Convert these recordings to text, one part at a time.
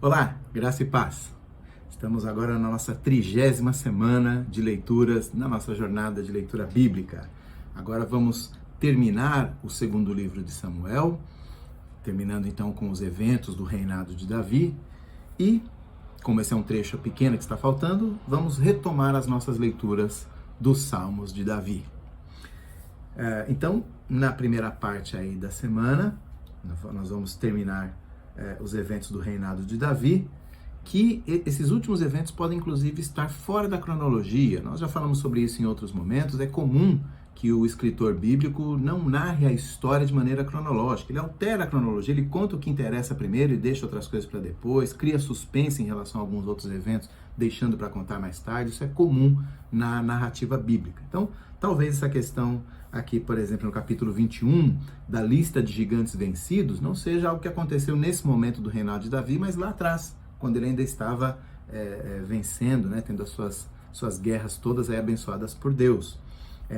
Olá, graça e paz. Estamos agora na nossa 30ª semana de leituras na nossa jornada de leitura bíblica. Agora vamos terminar o segundo livro de Samuel, terminando então com os eventos do reinado de Davi. E, como esse é um trecho pequeno que está faltando, vamos retomar as nossas leituras dos Salmos de Davi. Então, na primeira parte aí da semana, nós vamos terminar os eventos do reinado de Davi, que esses últimos eventos podem inclusive estar fora da cronologia. Nós já falamos sobre isso em outros momentos. É comum que o escritor bíblico não narre a história de maneira cronológica. Ele altera a cronologia, ele conta o que interessa primeiro e deixa outras coisas para depois, cria suspense em relação a alguns outros eventos, deixando para contar mais tarde. Isso é comum na narrativa bíblica. Então, talvez essa questão aqui, por exemplo, no capítulo 21, da lista de gigantes vencidos, não seja algo que aconteceu nesse momento do reinado de Davi, mas lá atrás, quando ele ainda estava vencendo, né, tendo as suas guerras todas aí abençoadas por Deus.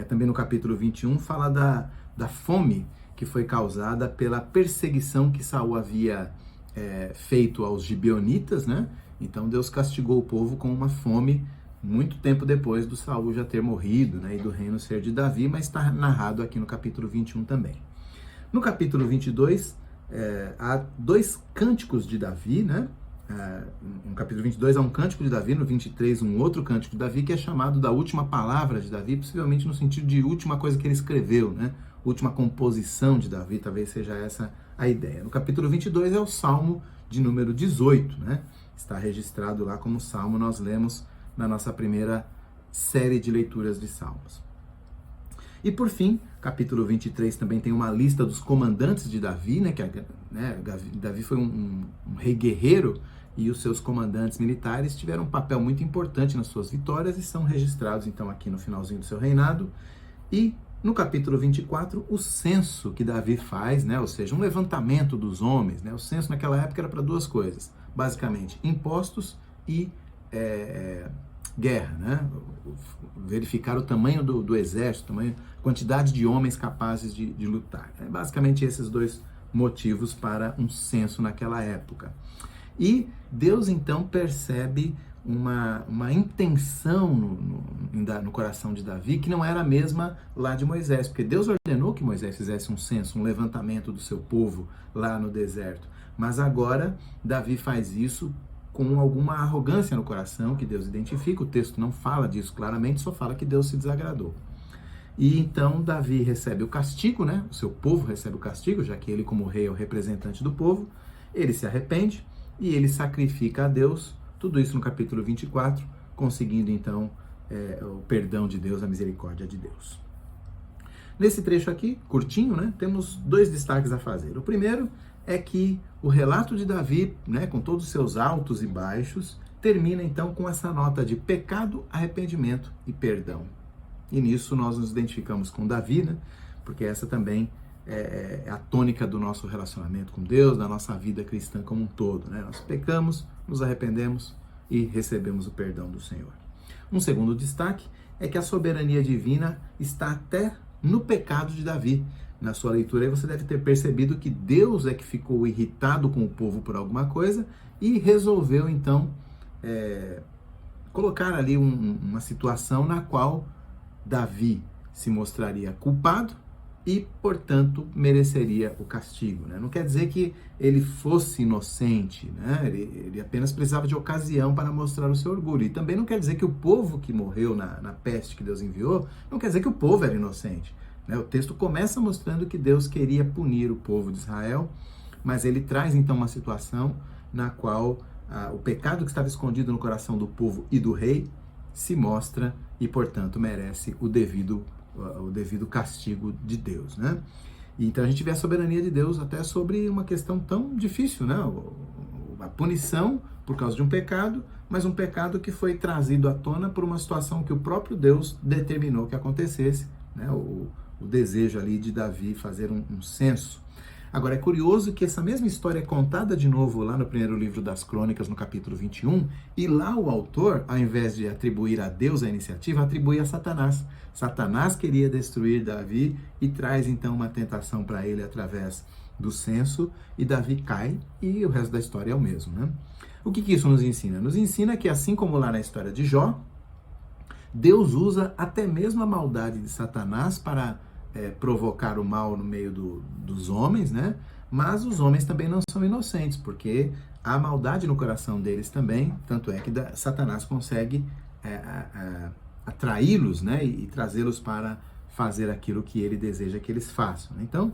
Também no capítulo 21 fala da fome que foi causada pela perseguição que Saul havia feito aos gibeonitas, né? Então Deus castigou o povo com uma fome muito tempo depois do Saul já ter morrido, né, e do reino ser de Davi, mas está narrado aqui no capítulo 21 também. No capítulo 22, há dois cânticos de Davi, né? No capítulo 22 há um cântico de Davi, no 23 um outro cântico de Davi, que é chamado da última palavra de Davi, possivelmente no sentido de última coisa que ele escreveu, né? Última composição de Davi, talvez seja essa a ideia. No capítulo 22 é o Salmo de número 18, né? Está registrado lá como Salmo, nós lemos na nossa primeira série de leituras de Salmos. E por fim, capítulo 23 também tem uma lista dos comandantes de Davi, né? Davi foi um rei guerreiro e os seus comandantes militares tiveram um papel muito importante nas suas vitórias e são registrados então aqui no finalzinho do seu reinado. E no capítulo 24, o censo que Davi faz, né? Ou seja, um levantamento dos homens, né? O censo naquela época era para duas coisas, basicamente, impostos e guerra, né? Verificar o tamanho do exército, quantidade de homens capazes de lutar. Basicamente esses dois motivos para um censo naquela época. E Deus então percebe uma intenção no coração de Davi que não era a mesma lá de Moisés, porque Deus ordenou que Moisés fizesse um censo, um levantamento do seu povo lá no deserto. Mas agora Davi faz isso com alguma arrogância no coração, que Deus identifica. O texto não fala disso claramente, só fala que Deus se desagradou. E então Davi recebe o castigo, né? O seu povo recebe o castigo, já que ele, como rei, é o representante do povo. Ele se arrepende e ele sacrifica a Deus. Tudo isso no capítulo 24, conseguindo então o perdão de Deus, a misericórdia de Deus. Nesse trecho aqui, curtinho, né? Temos dois destaques a fazer. O primeiro é que o relato de Davi, né, com todos os seus altos e baixos, termina então com essa nota de pecado, arrependimento e perdão. E nisso nós nos identificamos com Davi, né, porque essa também é a tônica do nosso relacionamento com Deus, da nossa vida cristã como um todo, né? Nós pecamos, nos arrependemos e recebemos o perdão do Senhor. Um segundo destaque é que a soberania divina está até no pecado de Davi. Na sua leitura aí você deve ter percebido que Deus é que ficou irritado com o povo por alguma coisa e resolveu então colocar ali uma situação na qual Davi se mostraria culpado e, portanto, mereceria o castigo, né? Não quer dizer que ele fosse inocente, né? Ele apenas precisava de ocasião para mostrar o seu orgulho. E também não quer dizer que o povo que morreu na peste que Deus enviou, não quer dizer que o povo era inocente. O texto começa mostrando que Deus queria punir o povo de Israel, mas ele traz então uma situação na qual o pecado que estava escondido no coração do povo e do rei se mostra e, portanto, merece o devido castigo de Deus, né? E então a gente vê a soberania de Deus até sobre uma questão tão difícil, né? A punição por causa de um pecado, mas um pecado que foi trazido à tona por uma situação que o próprio Deus determinou que acontecesse, né? O desejo ali de Davi fazer um censo. Agora, é curioso que essa mesma história é contada de novo lá no primeiro livro das Crônicas, no capítulo 21, e lá o autor, ao invés de atribuir a Deus a iniciativa, atribui a Satanás. Satanás queria destruir Davi e traz então uma tentação para ele através do censo e Davi cai e o resto da história é o mesmo, né? O que isso nos ensina? Nos ensina que, assim como lá na história de Jó, Deus usa até mesmo a maldade de Satanás para provocar o mal no meio dos homens, né? Mas os homens também não são inocentes, porque há maldade no coração deles também, tanto é que Satanás consegue atraí-los, né? E trazê-los para fazer aquilo que ele deseja que eles façam. Então,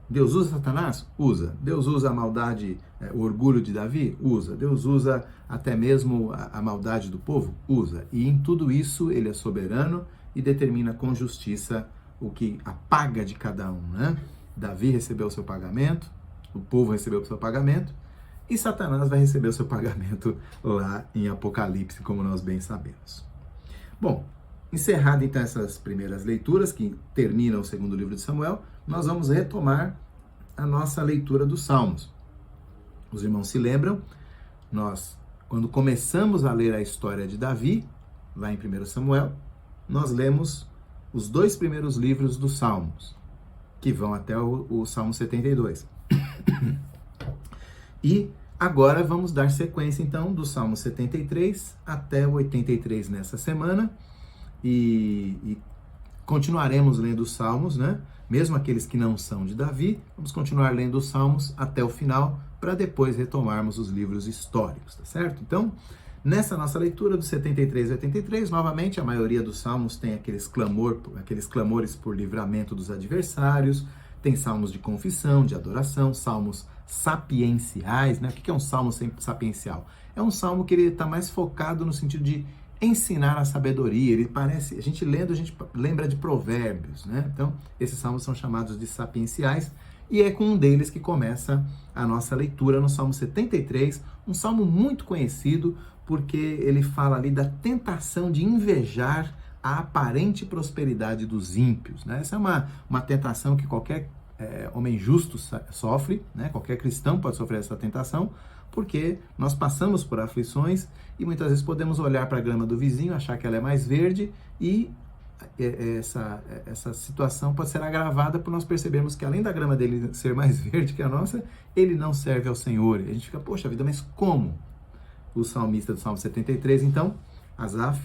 Deus usa Satanás? Usa. Deus usa a maldade, o orgulho de Davi? Usa. Deus usa até mesmo a maldade do povo? Usa. E em tudo isso ele é soberano e determina com justiça o que a paga de cada um, né? Davi recebeu o seu pagamento, o povo recebeu o seu pagamento e Satanás vai receber o seu pagamento lá em Apocalipse, como nós bem sabemos. Bom, encerrado então essas primeiras leituras que terminam o segundo livro de Samuel, nós vamos retomar a nossa leitura dos Salmos. Os irmãos se lembram, nós, quando começamos a ler a história de Davi, lá em 1 Samuel, nós lemos os 2 primeiros livros dos Salmos, que vão até o Salmo 72. E agora vamos dar sequência, então, do Salmo 73 até o 83 nessa semana, e continuaremos lendo os Salmos, né? Mesmo aqueles que não são de Davi, vamos continuar lendo os Salmos até o final, para depois retomarmos os livros históricos, tá certo? Então, nessa nossa leitura do 73 e 83, novamente, a maioria dos Salmos tem aqueles clamores por livramento dos adversários, tem salmos de confissão, de adoração, salmos sapienciais, né? O que é um salmo sapiencial? É um salmo que ele está mais focado no sentido de ensinar a sabedoria. Ele parece, a gente lendo, a gente lembra de provérbios, né? Então, esses salmos são chamados de sapienciais e é com um deles que começa a nossa leitura no Salmo 73, um salmo muito conhecido porque ele fala ali da tentação de invejar a aparente prosperidade dos ímpios, né? Essa é uma tentação que qualquer homem justo sofre, né? Qualquer cristão pode sofrer essa tentação, porque nós passamos por aflições e muitas vezes podemos olhar para a grama do vizinho, achar que ela é mais verde e essa situação pode ser agravada por nós percebermos que além da grama dele ser mais verde que a nossa, ele não serve ao Senhor. E a gente fica, poxa vida, mas como? O salmista do Salmo 73, então, Asaf,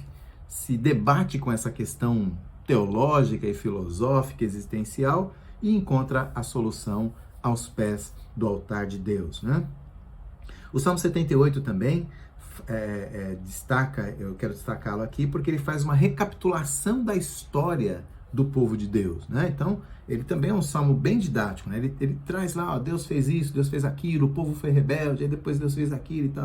se debate com essa questão teológica e filosófica existencial e encontra a solução aos pés do altar de Deus, né? O Salmo 78 também eu quero destacá-lo aqui porque ele faz uma recapitulação da história do povo de Deus, né? Então, ele também é um salmo bem didático, né? Ele traz lá, ó, Deus fez isso, Deus fez aquilo, o povo foi rebelde, aí depois Deus fez aquilo e tal.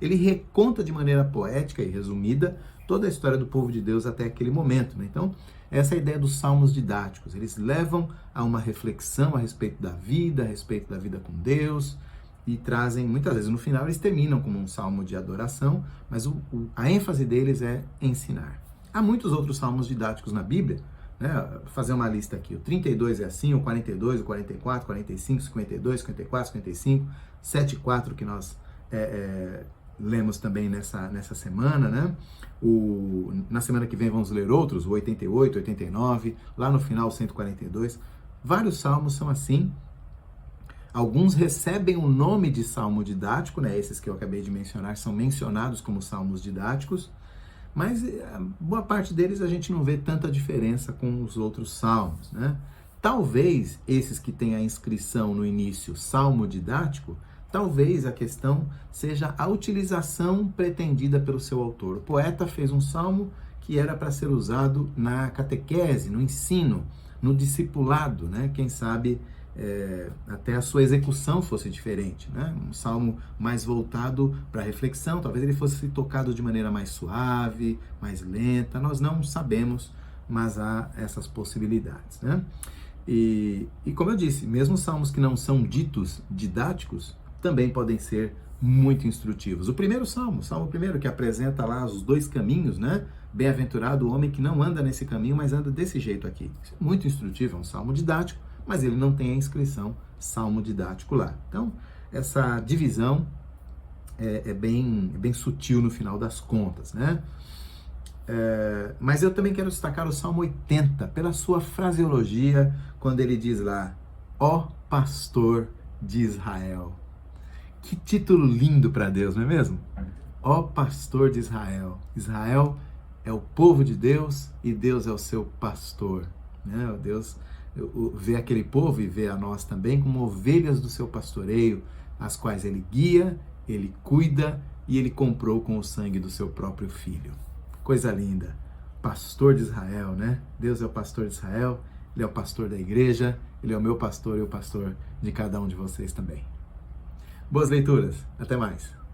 Ele reconta de maneira poética e resumida toda a história do povo de Deus até aquele momento, né? Então, essa é a ideia dos salmos didáticos. Eles levam a uma reflexão a respeito da vida com Deus, e trazem, muitas vezes no final eles terminam como um salmo de adoração, mas a ênfase deles é ensinar. Há muitos outros salmos didáticos na Bíblia, né? Vou fazer uma lista aqui, o 32 é assim, o 42, o 44, 45, 52, 54, 55, 74 que nós lemos também nessa semana, né? Na semana que vem vamos ler outros, o 88, 89, lá no final o 142, vários salmos são assim. Alguns recebem o nome de salmo didático, né? Esses que eu acabei de mencionar são mencionados como salmos didáticos, mas boa parte deles a gente não vê tanta diferença com os outros salmos, né? Talvez esses que têm a inscrição no início salmo didático, talvez a questão seja a utilização pretendida pelo seu autor. O poeta fez um salmo que era para ser usado na catequese, no ensino, no discipulado, né? Quem sabe até a sua execução fosse diferente, né? Um salmo mais voltado para reflexão, talvez ele fosse tocado de maneira mais suave, mais lenta, nós não sabemos, mas há essas possibilidades, né? E como eu disse, mesmo salmos que não são ditos didáticos, também podem ser muito instrutivos. O primeiro salmo, o salmo primeiro, que apresenta lá os 2 caminhos, né? Bem-aventurado o homem que não anda nesse caminho, mas anda desse jeito aqui. Isso é muito instrutivo, é um salmo didático, mas ele não tem a inscrição salmo didático lá. Então, essa divisão é bem sutil no final das contas, né? Mas eu também quero destacar o Salmo 80, pela sua fraseologia, quando ele diz lá, Ó Pastor de Israel. Que título lindo para Deus, não é mesmo? Ó Pastor de Israel. Israel é o povo de Deus e Deus é o seu pastor. Né? Deus vê aquele povo e vê a nós também como ovelhas do seu pastoreio, as quais ele guia, ele cuida e ele comprou com o sangue do seu próprio filho. Coisa linda. Pastor de Israel, né? Deus é o pastor de Israel, ele é o pastor da igreja, ele é o meu pastor e o pastor de cada um de vocês também. Boas leituras, até mais!